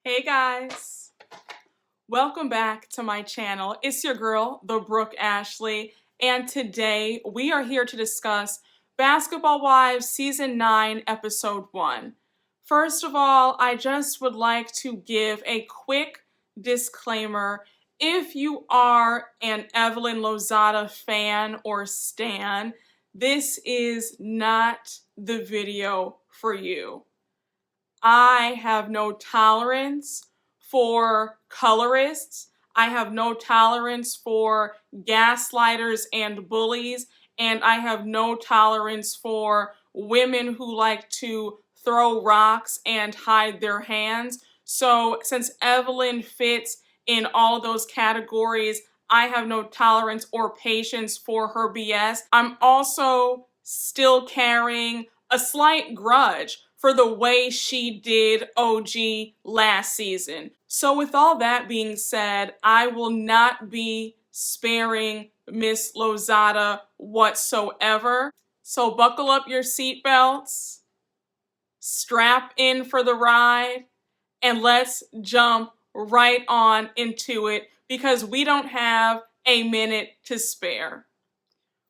Hey guys, welcome back to my channel. It's your girl, the Brooke Ashley, and today we are here to discuss Basketball Wives Season 9, Episode 1. First of all, I just would like to give a quick disclaimer. If you are an Evelyn Lozada fan or stan, this is not the video for you. I have no tolerance for colorists. I have no tolerance for gaslighters and bullies. And I have no tolerance for women who like to throw rocks and hide their hands. So since Evelyn fits in all those categories, I have no tolerance or patience for her BS. I'm also still carrying a slight grudge for the way she did OG last season. So with all that being said, I will not be sparing Miss Lozada whatsoever. So buckle up your seatbelts, strap in for the ride, and let's jump right on into it because we don't have a minute to spare.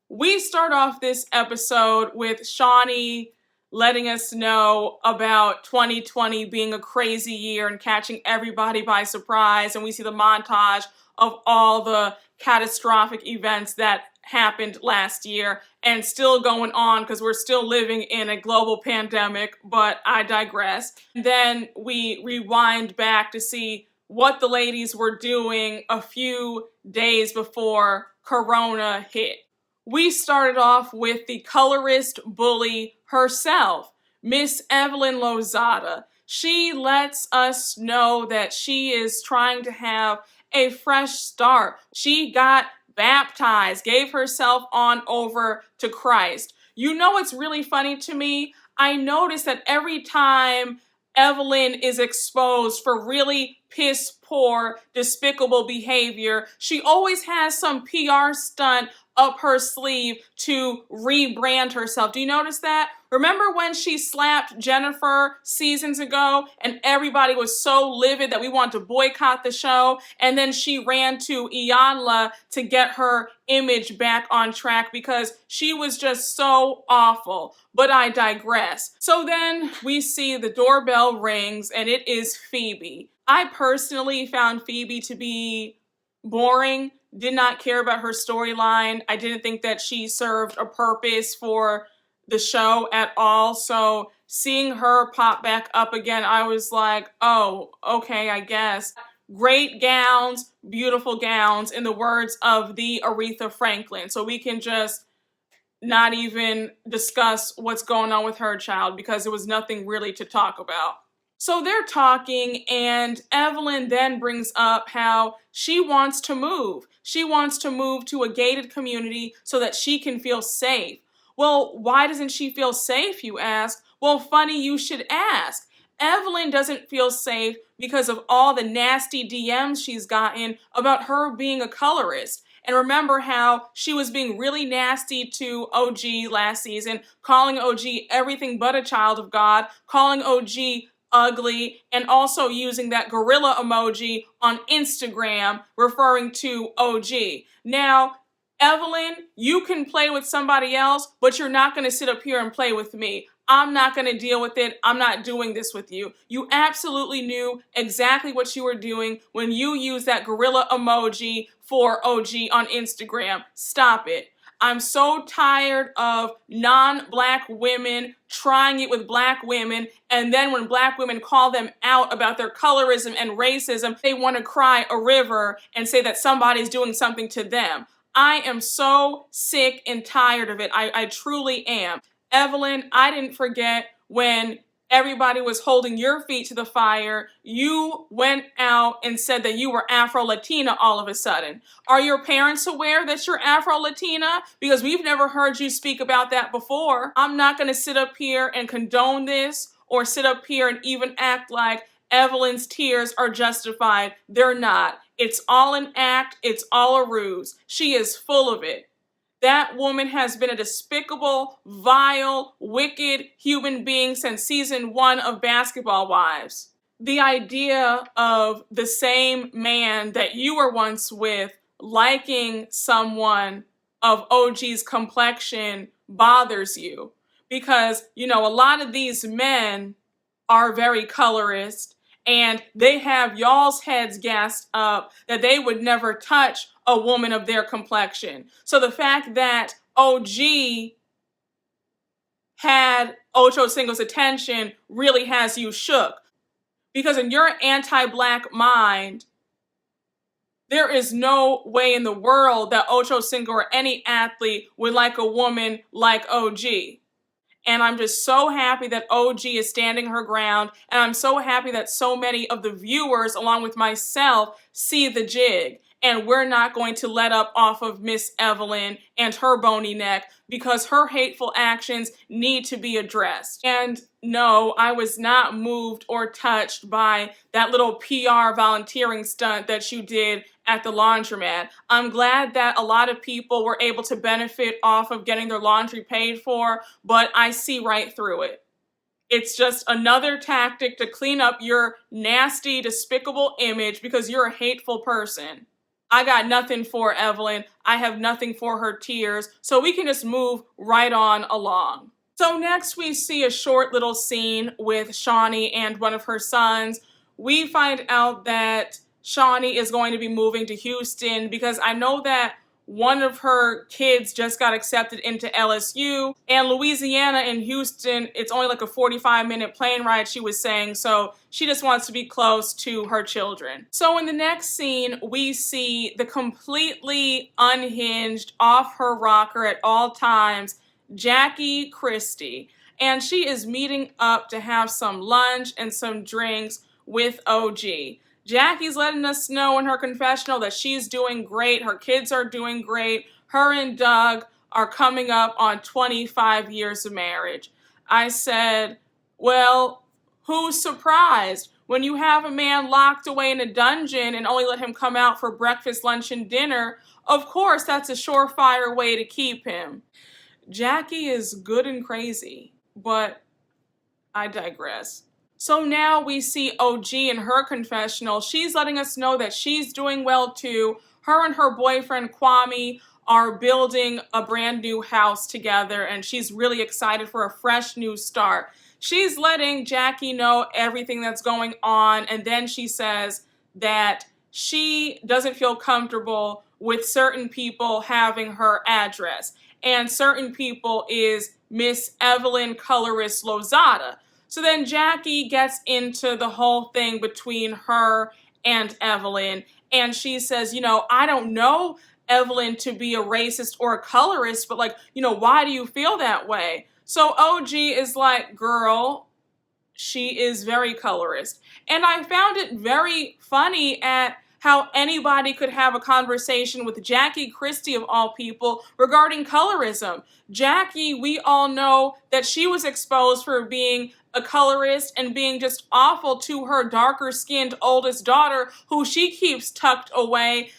We start off this episode with Shaunie letting us know about 2020 being a crazy year and catching everybody by surprise. And we see the montage of all the catastrophic events that happened last year and still going on because we're still living in a global pandemic, but I digress. Then we rewind back to see what the ladies were doing a few days before Corona hit. We started off with the colorist bully herself, Miss Evelyn Lozada. She lets us know that she is trying to have a fresh start. She got baptized, gave herself on over to Christ. You know what's really funny to me? I notice that every time Evelyn is exposed for really piss poor, despicable behavior, she always has some PR stunt up her sleeve to rebrand herself. Do you notice that? Remember when she slapped Jennifer seasons ago and everybody was so livid that we wanted to boycott the show, and then she ran to Iyanla to get her image back on track because she was just so awful. But I digress. So then we see the doorbell rings and it is Feby. I personally found Feby to be boring. Did not care about her storyline. I didn't think that she served a purpose for the show at all. So seeing her pop back up again, I was like, oh, okay, I guess. Great gowns, beautiful gowns, in the words of the Aretha Franklin. So we can just not even discuss what's going on with her child because there was nothing really to talk about. So they're talking, and Evelyn then brings up how she wants to move. She wants to move to a gated community so that she can feel safe. Well, why doesn't she feel safe, you ask? Well, funny you should ask. Evelyn doesn't feel safe because of all the nasty DMs she's gotten about her being a colorist. And remember how she was being really nasty to OG last season, calling OG everything but a child of God, calling OG ugly, and also using that gorilla emoji on Instagram referring to OG. Now, Evelyn, you can play with somebody else, but you're not going to sit up here and play with me. I'm not going to deal with it. I'm not doing this with you. You absolutely knew exactly what you were doing when you used that gorilla emoji for OG on Instagram. Stop it. I'm so tired of non-black women trying it with black women, and then when black women call them out about their colorism and racism, they want to cry a river and say that somebody's doing something to them. I am so sick and tired of it. I truly am. Evelyn, I didn't forget when everybody was holding your feet to the fire. You went out and said that you were Afro-Latina all of a sudden. Are your parents aware that you're Afro-Latina? Because we've never heard you speak about that before. I'm not going to sit up here and condone this or sit up here and even act like Evelyn's tears are justified. They're not. It's all an act. It's all a ruse. She is full of it. That woman has been a despicable, vile, wicked human being since season 1 of Basketball Wives. The idea of the same man that you were once with liking someone of OG's complexion bothers you because, you know, a lot of these men are very colorist and they have y'all's heads gassed up that they would never touch a woman of their complexion. So the fact that OG had Ocho Cinco's attention really has you shook. Because in your anti-black mind, there is no way in the world that Ocho Cinco or any athlete would like a woman like OG. And I'm just so happy that OG is standing her ground. And I'm so happy that so many of the viewers, along with myself, see the jig. And we're not going to let up off of Miss Evelyn and her bony neck because her hateful actions need to be addressed. And no, I was not moved or touched by that little PR volunteering stunt that you did at the laundromat. I'm glad that a lot of people were able to benefit off of getting their laundry paid for, but I see right through it. It's just another tactic to clean up your nasty, despicable image because you're a hateful person. I got nothing for Evelyn. I have nothing for her tears, so we can just move right on along. So next we see a short little scene with Shaunie and one of her sons. We find out that Shaunie is going to be moving to Houston because I know that one of her kids just got accepted into LSU, and Louisiana and Houston, it's only like a 45-minute plane ride, she was saying, so she just wants to be close to her children. So in the next scene, we see the completely unhinged, off her rocker at all times, Jackie Christie, and she is meeting up to have some lunch and some drinks with OG. Jackie's letting us know in her confessional that she's doing great, her kids are doing great, her and Doug are coming up on 25 years of marriage. I said, well, who's surprised? When you have a man locked away in a dungeon and only let him come out for breakfast, lunch, and dinner, of course that's a surefire way to keep him. Jackie is good and crazy, but I digress. So now we see OG in her confessional. She's letting us know that she's doing well too. Her and her boyfriend Kwame are building a brand new house together and she's really excited for a fresh new start. She's letting Jackie know everything that's going on, and then she says that she doesn't feel comfortable with certain people having her address. And certain people is Miss Evelyn Colorist Lozada. So then Jackie gets into the whole thing between her and Evelyn, and she says, you know, I don't know Evelyn to be a racist or a colorist, but like, you know, why do you feel that way? So OG is like, girl, she is very colorist. And I found it very funny at how anybody could have a conversation with Jackie Christie of all people regarding colorism. Jackie, we all know that she was exposed for being a colorist and being just awful to her darker skinned oldest daughter, who she keeps tucked away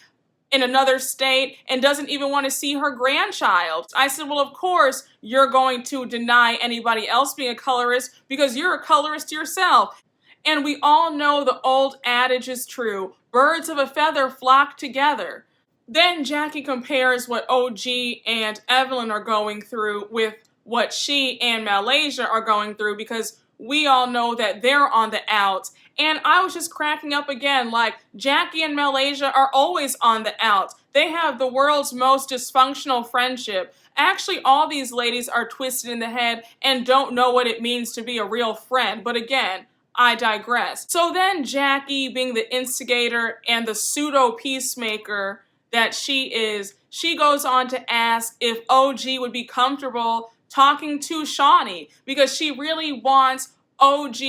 in another state and doesn't even want to see her grandchild. I said, well, of course you're going to deny anybody else being a colorist because you're a colorist yourself. And we all know the old adage is true. Birds of a feather flock together. Then Jackie compares what OG and Evelyn are going through with what she and Malaysia are going through because we all know that they're on the outs. And I was just cracking up again, like Jackie and Malaysia are always on the outs. They have the world's most dysfunctional friendship. Actually, all these ladies are twisted in the head and don't know what it means to be a real friend. But again, I digress. So then Jackie, being the instigator and the pseudo peacemaker that she is, she goes on to ask if OG would be comfortable talking to Shaunie because she really wants OG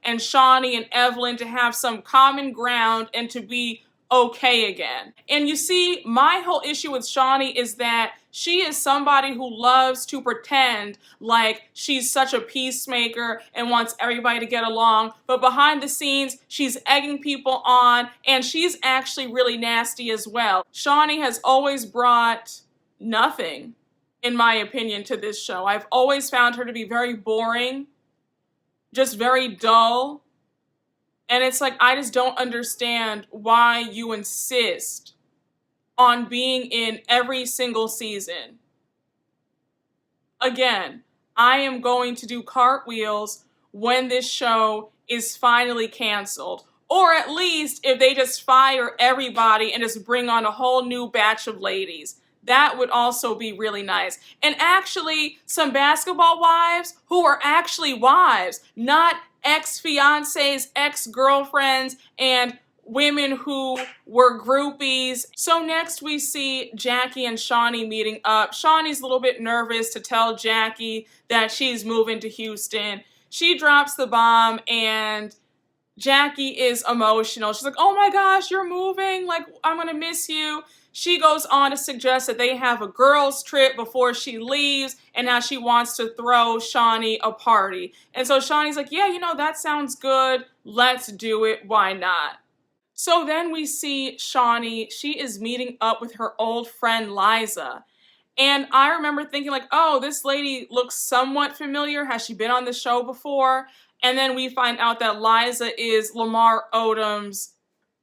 and Shaunie and Evelyn to have some common ground and to be okay again. And you see, my whole issue with Shaunie is that she is somebody who loves to pretend like she's such a peacemaker and wants everybody to get along, but behind the scenes, she's egging people on, and she's actually really nasty as well. Shaunie has always brought nothing, in my opinion, to this show. I've always found her to be very boring, just very dull, And it's like, I just don't understand why you insist on being in every single season. Again, I am going to do cartwheels when this show is finally canceled. Or at least if they just fire everybody and just bring on a whole new batch of ladies. That would also be really nice. And actually, some basketball wives who are actually wives, not ex-fiancés, ex-girlfriends, and women who were groupies. So next we see Jackie and Shaunie meeting up. Shaunie's a little bit nervous to tell Jackie that she's moving to Houston. She drops the bomb and Jackie is emotional. She's like, oh my gosh, you're moving. Like, I'm gonna miss you. She goes on to suggest that they have a girls' trip before she leaves and how she wants to throw Shaunie a party. And so Shaunie's like, yeah, you know, that sounds good. Let's do it. Why not? So then we see Shaunie. She is meeting up with her old friend Liza. And I remember thinking like, oh, this lady looks somewhat familiar. Has she been on the show before? And then we find out that Liza is Lamar Odom's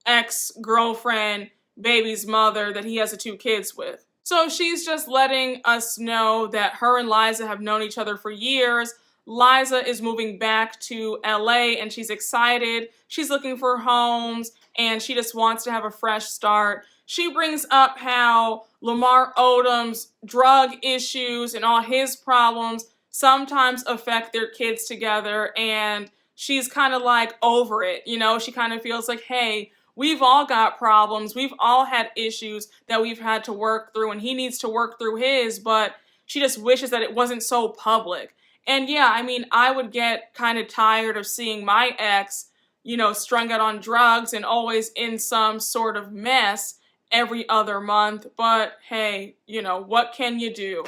ex-girlfriend, baby's mother that he has the 2 kids with. So she's just letting us know that her and Liza have known each other for years. Liza is moving back to LA and she's excited. She's looking for homes and she just wants to have a fresh start. She brings up how Lamar Odom's drug issues and all his problems sometimes affect their kids together, and she's kind of like over it, you know? She kind of feels like, hey, we've all got problems, we've all had issues that we've had to work through, and he needs to work through his, but she just wishes that it wasn't so public. And yeah, I mean, I would get kind of tired of seeing my ex, you know, strung out on drugs and always in some sort of mess every other month, but hey, you know, what can you do?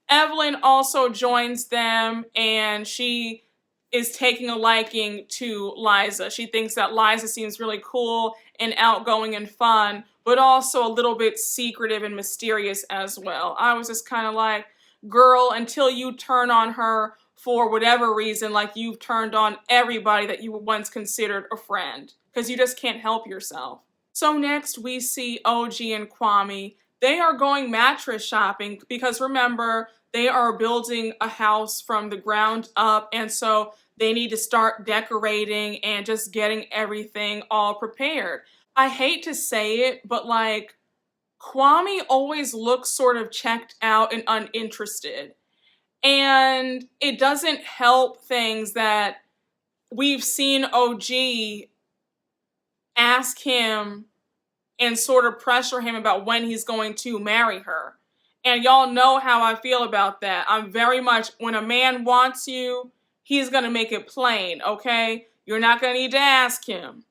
Evelyn also joins them and she is taking a liking to Liza. She thinks that Liza seems really cool and outgoing and fun, but also a little bit secretive and mysterious as well. I was just kind of like, girl, until you turn on her for whatever reason, like you've turned on everybody that you once considered a friend, because you just can't help yourself. So next we see OG and Kwame. They are going mattress shopping because remember, they are building a house from the ground up, and so they need to start decorating and just getting everything all prepared. I hate to say it, but like, Kwame always looks sort of checked out and uninterested. And it doesn't help things that we've seen OG ask him and sort of pressure him about when he's going to marry her. And y'all know how I feel about that. I'm very much, when a man wants you, he's going to make it plain, okay? You're not going to need to ask him.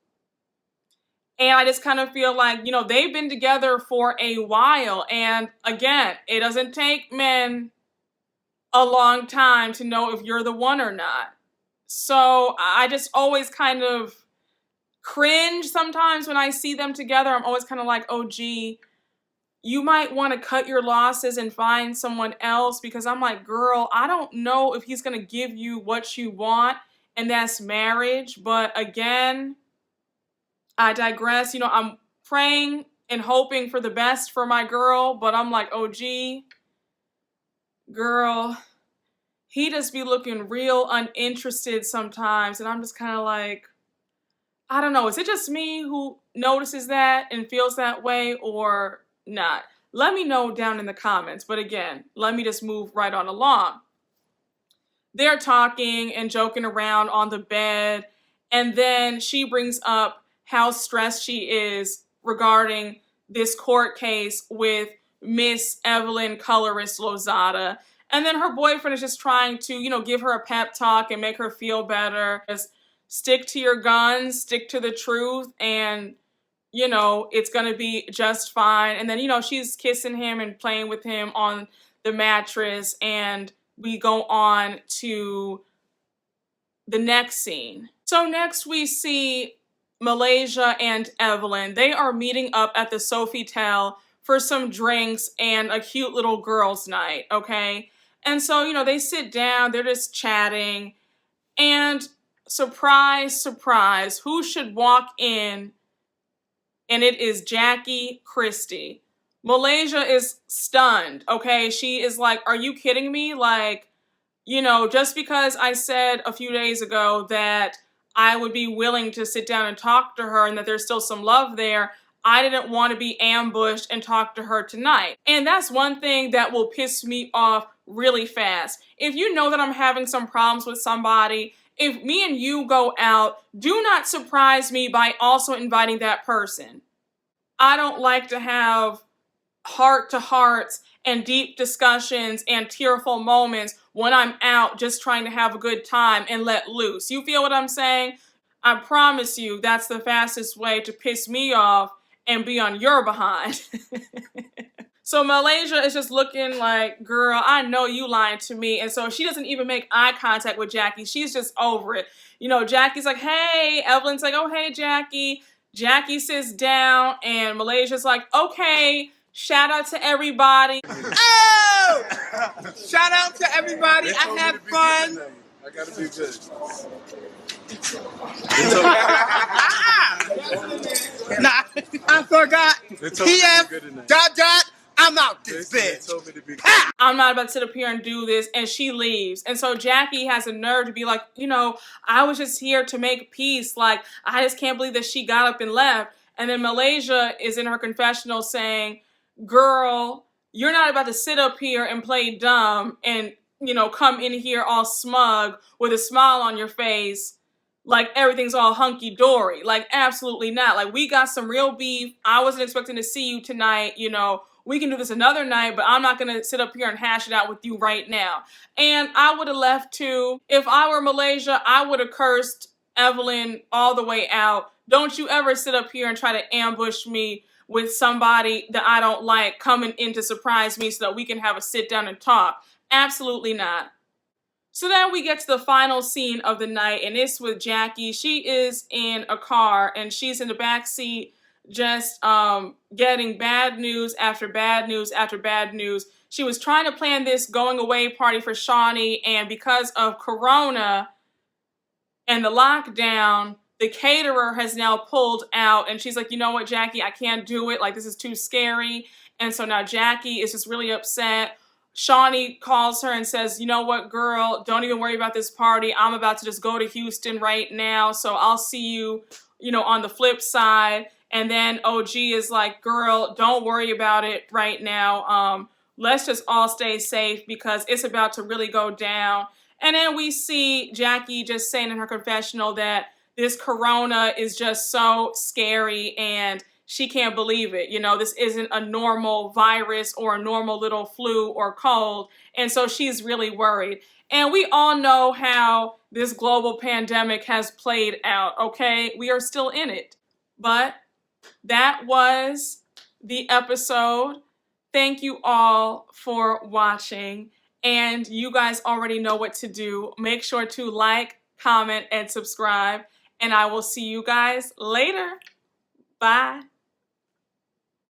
And I just kind of feel like, you know, they've been together for a while. And again, it doesn't take men a long time to know if you're the one or not. So I just always kind of cringe sometimes when I see them together. I'm always kind of like, oh, gee, you might want to cut your losses and find someone else, because I'm like, girl, I don't know if he's going to give you what you want, and that's marriage. But again, I digress. You know, I'm praying and hoping for the best for my girl, but I'm like, oh, gee, girl, he just be looking real uninterested sometimes, and I'm just kind of like, I don't know, is it just me who notices that and feels that way or not? Let me know down in the comments. But again, let me just move right on along. They're talking and joking around on the bed, and then she brings up how stressed she is regarding this court case with Miss Evelyn Colorist Lozada. And then her boyfriend is just trying to, you know, give her a pep talk and make her feel better. Just stick to your guns, stick to the truth, and, you know, it's going to be just fine. And then, you know, she's kissing him and playing with him on the mattress, and we go on to the next scene. So next we see Malaysia and Evelyn. They are meeting up at the Sofitel for some drinks and a cute little girls' night, okay? And so, you know, they sit down, they're just chatting, and surprise, surprise, who should walk in? And it is Jackie Christie. Malaysia is stunned, okay? She is like, are you kidding me? Like, you know, just because I said a few days ago that I would be willing to sit down and talk to her and that there's still some love there, I didn't want to be ambushed and talk to her tonight. And that's one thing that will piss me off really fast. If you know that I'm having some problems with somebody, if me and you go out, do not surprise me by also inviting that person. I don't like to have heart-to-hearts and deep discussions and tearful moments when I'm out just trying to have a good time and let loose. You feel what I'm saying? I promise you that's the fastest way to piss me off and be on your behind. So Malaysia is just looking like, girl, I know you lying to me. And so she doesn't even make eye contact with Jackie. She's just over it. You know, Jackie's like, hey. Evelyn's like, oh, hey, Jackie. Jackie sits down and Malaysia's like, okay, shout out to everybody. Oh! Shout out to everybody. I had fun. I gotta be good. Nah, I forgot. TF ... I'm out this bitch. I'm not about to sit up here and do this, and she leaves. And so Jackie has a nerve to be like, you know, I was just here to make peace. Like, I just can't believe that she got up and left. And then Malaysia is in her confessional saying, girl, you're not about to sit up here and play dumb and, you know, come in here all smug with a smile on your face like everything's all hunky-dory. Like, absolutely not. Like, we got some real beef. I wasn't expecting to see you tonight, you know. We can do this another night, but I'm not going to sit up here and hash it out with you right now. And I would have left too. If I were Malaysia, I would have cursed Evelyn all the way out. Don't you ever sit up here and try to ambush me with somebody that I don't like coming in to surprise me so that we can have a sit down and talk. Absolutely not. So then we get to the final scene of the night, and it's with Jackie. She is in a car, and she's in the back seat just getting bad news after bad news after bad news. She was trying to plan this going away party for Shaunie, and because of Corona and the lockdown, the caterer has now pulled out, and she's like, you know what, Jackie, I can't do it. Like, this is too scary. And so now Jackie is just really upset. Shaunie calls her and says, you know what, girl, don't even worry about this party. I'm about to just go to Houston right now, so I'll see you, you know, on the flip side. And then OG is like, girl, don't worry about it right now. Let's just all stay safe because it's about to really go down. And then we see Jackie just saying in her confessional that this corona is just so scary and she can't believe it. You know, this isn't a normal virus or a normal little flu or cold. And so she's really worried. And we all know how this global pandemic has played out, okay? We are still in it. But that was the episode. Thank you all for watching. And you guys already know what to do. Make sure to like, comment, and subscribe. And I will see you guys later. Bye.